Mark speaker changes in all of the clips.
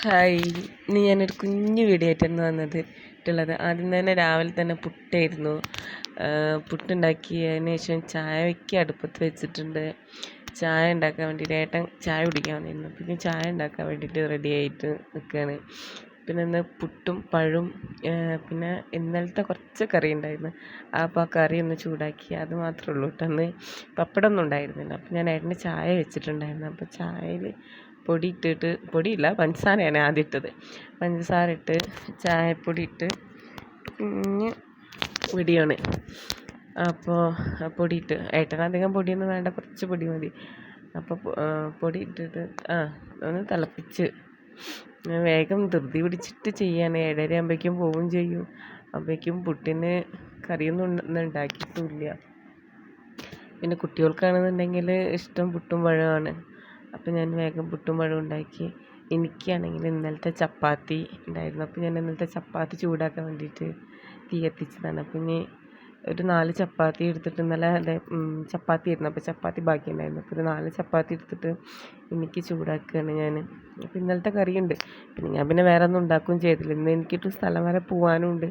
Speaker 1: Hi, ഇന്ന് ഞാനൊരു കുഞ്ഞു വീഡിയോ ആയിട്ടാണ് വന്നിട്ടുള്ളത്. ആദ്യം തന്നെ രാവിലെ തന്നെ പുട്ടായിരുന്നു. പുട്ടുണ്ടാക്കിയതിന് ശേഷം ചായ വയ്ക്കുക അടുപ്പത്ത് വെച്ചിട്ടുണ്ട്. ചായ ഉണ്ടാക്കാൻ വേണ്ടിയിട്ട് ഏട്ടൻ ചായ കുടിക്കാൻ വന്നിരുന്നു. പിന്നെ ചായ ഉണ്ടാക്കാൻ വേണ്ടിയിട്ട് റെഡി ആയിട്ട് നിൽക്കുകയാണ്. പിന്നെ ഇന്ന് പുട്ടും പഴവും പിന്നെ ഇന്നലത്തെ കുറച്ച് കറി ഉണ്ടായിരുന്നു. അപ്പോൾ ആ കറി ഒന്ന് ചൂടാക്കി, അത് മാത്രമേ ഉള്ളൂ കേട്ടോ. അന്ന് പപ്പടമൊന്നും ഉണ്ടായിരുന്നില്ല. അപ്പോൾ ഞാൻ ഏട്ടന് ചായ വെച്ചിട്ടുണ്ടായിരുന്നു. അപ്പോൾ ചായയിൽ പൊടി ഇട്ടിട്ട്, പൊടിയില്ല പഞ്ചസാരയാണ് ആദ്യം ഇട്ടത്. പഞ്ചസാര ഇട്ട് ചായപ്പൊടി ഇട്ട് കുഞ്ഞ് പൊടിയാണ്. അപ്പോൾ പൊടി ഇട്ട്, ഏട്ടനധികം പൊടിയൊന്നും വേണ്ട, കുറച്ച് പൊടി മതി. അപ്പോൾ പൊടി ഇട്ടിട്ട് ഒന്ന് തിളപ്പിച്ച് വേഗം ധൃതി പിടിച്ചിട്ട് ചെയ്യാണ്. 7:30 ആകുമ്പോഴേക്കും പോവുകയും ചെയ്യും. അപ്പോഴേക്കും പുട്ടിന് കറിയൊന്നും ഉണ്ടാക്കിയിട്ടുമില്ല. പിന്നെ കുട്ടികൾക്കാണെന്നുണ്ടെങ്കിൽ ഇഷ്ടം പുട്ടും പഴമാണ്. അപ്പോൾ ഞാൻ വേഗം പുട്ടും പഴവും ഉണ്ടാക്കി. എനിക്കാണെങ്കിൽ ഇന്നലത്തെ ചപ്പാത്തി ഉണ്ടായിരുന്നു. അപ്പോൾ ഞാൻ ഇന്നലത്തെ ചപ്പാത്തി ചൂടാക്കാൻ വേണ്ടിയിട്ട് തീ കത്തിച്ചതാണ്. അപ്പോൾ ഇനി ഒരു 4 ചപ്പാത്തി എടുത്തിട്ട്, ഇന്നലെ ചപ്പാത്തി ആയിരുന്നു, അപ്പോൾ ചപ്പാത്തി ബാക്കി ഉണ്ടായിരുന്നു. അപ്പോൾ ഒരു 4 ചപ്പാത്തി എടുത്തിട്ട് എനിക്ക് ചൂടാക്കുകയാണ് ഞാൻ. അപ്പോൾ ഇന്നലത്തെ കറിയുണ്ട്. പിന്നെ ഞാൻ വേറെ ഒന്നും ഉണ്ടാക്കുകയും ചെയ്തില്ല. ഇന്ന് എനിക്കിട്ട് സ്ഥലം വരെ പോകാനുണ്ട്.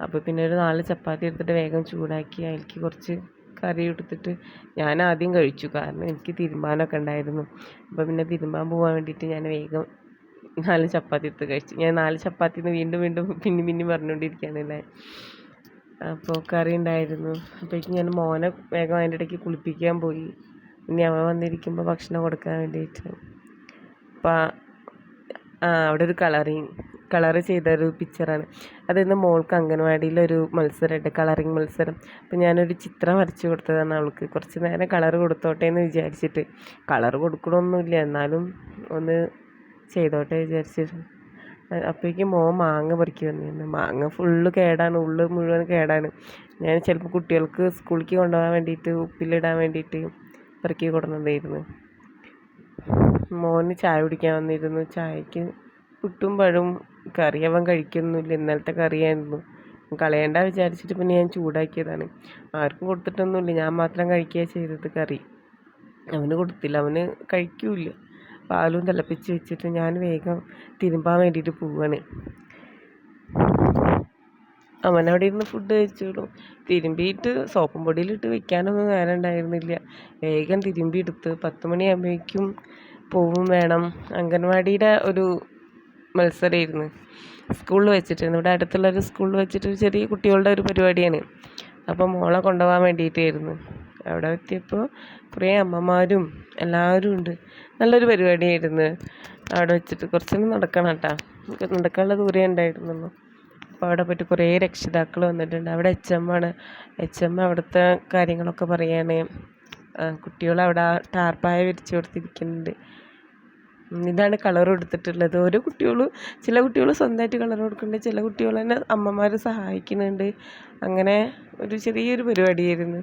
Speaker 1: അപ്പോൾ പിന്നെ ഒരു 4 ചപ്പാത്തി എടുത്തിട്ട് വേഗം ചൂടാക്കി അതിലേക്ക് കുറച്ച് കറി എടുത്തിട്ട് ഞാൻ ആദ്യം കഴിച്ചു. കാരണം എനിക്ക് തിരുമ്പാനൊക്കെ ഉണ്ടായിരുന്നു. അപ്പോൾ പിന്നെ തിരുമ്പാൻ പോകാൻ വേണ്ടിയിട്ട് ഞാൻ വേഗം 4 ചപ്പാത്തി എടുത്ത് കഴിച്ചു. ഞാൻ 4 ചപ്പാത്തിന്ന് വീണ്ടും പിന്നെയും പറഞ്ഞുകൊണ്ടിരിക്കുകയാണല്ലേ. അപ്പോൾ കറി ഉണ്ടായിരുന്നു. അപ്പോഴേക്കും ഞാൻ മോനെ വേഗം അതിൻ്റെ ഇടയ്ക്ക് കുളിപ്പിക്കാൻ പോയി. ഇനി അവൻ വന്നിരിക്കുമ്പോൾ ഭക്ഷണം കൊടുക്കാൻ വേണ്ടിയിട്ട്. അപ്പോൾ അവിടെ ഒരു കളറ് ചെയ്തൊരു പിക്ചറാണ്. അതിന്ന് മോൾക്ക് അംഗൻവാടിയിലൊരു മത്സരമുണ്ട്, കളറിങ് മത്സരം. അപ്പോൾ ഞാനൊരു ചിത്രം വരച്ച് കൊടുത്തതാണ് അവൾക്ക്. കുറച്ച് നേരം കളറ് കൊടുത്തോട്ടെ എന്ന് വിചാരിച്ചിട്ട്. കളറ് കൊടുക്കണമൊന്നുമില്ല, എന്നാലും ഒന്ന് ചെയ്തോട്ടെ വിചാരിച്ചിട്ട്. അപ്പോഴേക്കും മോൻ മാങ്ങ പെറുക്കി വന്നിരുന്നു. മാങ്ങ ഫുള്ള് കേടാണ്, ഉള്ളു മുഴുവൻ കേടാണ്. ഞാൻ ചിലപ്പോൾ കുട്ടികൾക്ക് സ്കൂളിലേക്ക് കൊണ്ടുപോകാൻ വേണ്ടിയിട്ട് ഉപ്പിലിടാൻ വേണ്ടിയിട്ട് പെറുക്കി കൊടുക്കുന്നതായിരുന്നു. മോന് ചായ കുടിക്കാൻ വന്നിരുന്നു. ചായക്ക് പുട്ടും പഴവും. കറി അവൻ കഴിക്കൊന്നുമില്ല, ഇന്നലത്തെ കറിയായിരുന്നു. കളയണ്ട വിചാരിച്ചിട്ട് പിന്നെ ഞാൻ ചൂടാക്കിയതാണ്. ആർക്കും കൊടുത്തിട്ടൊന്നുമില്ല, ഞാൻ മാത്രം കഴിക്കുക ചെയ്തത് കറി. അവന് കൊടുത്തില്ല, അവന് കഴിക്കൂല. പാലും തിളപ്പിച്ച് വെച്ചിട്ട് ഞാൻ വേഗം തിരുമ്പാൻ വേണ്ടിയിട്ട് പോവാണ്. അവനവിടെ ഇരുന്ന് ഫുഡ് കഴിച്ചോളും. തിരുമ്പിയിട്ട് സോപ്പും പൊടിയിലിട്ട് വെക്കാനൊന്നും നേരം ഉണ്ടായിരുന്നില്ല. വേഗം തിരുമ്പിയെടുത്ത് 10 മണിയാകുമ്പോഴേക്കും പോവും വേണം. അംഗൻവാടിയുടെ ഒരു മത്സരമായിരുന്നു, സ്കൂളിൽ വെച്ചിട്ടായിരുന്നു. ഇവിടെ അടുത്തുള്ളൊരു സ്കൂളിൽ വെച്ചിട്ട് ചെറിയ കുട്ടികളുടെ ഒരു പരിപാടിയാണ്. അപ്പോൾ മോളെ കൊണ്ടുപോകാൻ വേണ്ടിയിട്ടായിരുന്നു. അവിടെ എത്തിയപ്പോൾ കുറേ അമ്മമാരും എല്ലാവരും ഉണ്ട്. നല്ലൊരു പരിപാടിയായിരുന്നു. അവിടെ വെച്ചിട്ട് കുറച്ചൊന്നും നടക്കണം കേട്ടോ, നടക്കാനുള്ള ദൂരേ ഉണ്ടായിരുന്നുള്ളൂ. അപ്പോൾ അവിടെ പോയിട്ട് കുറേ രക്ഷിതാക്കൾ വന്നിട്ടുണ്ട്. അവിടെ എച്ച് എം അവിടുത്തെ കാര്യങ്ങളൊക്കെ പറയാണ്. കുട്ടികളവിടെ ടാർപ്പായ വിരിച്ചു കൊടുത്തിരിക്കുന്നുണ്ട്. ഇതാണ് കളർ കൊടുത്തിട്ടുള്ളത്. ഓരോ കുട്ടികളും, ചില കുട്ടികൾ സ്വന്തമായിട്ട് കളർ കൊടുക്കുന്നുണ്ട്, ചില കുട്ടികൾ തന്നെ അമ്മമാർ സഹായിക്കുന്നുണ്ട്. അങ്ങനെ ഒരു ചെറിയൊരു പരിപാടിയായിരുന്നു.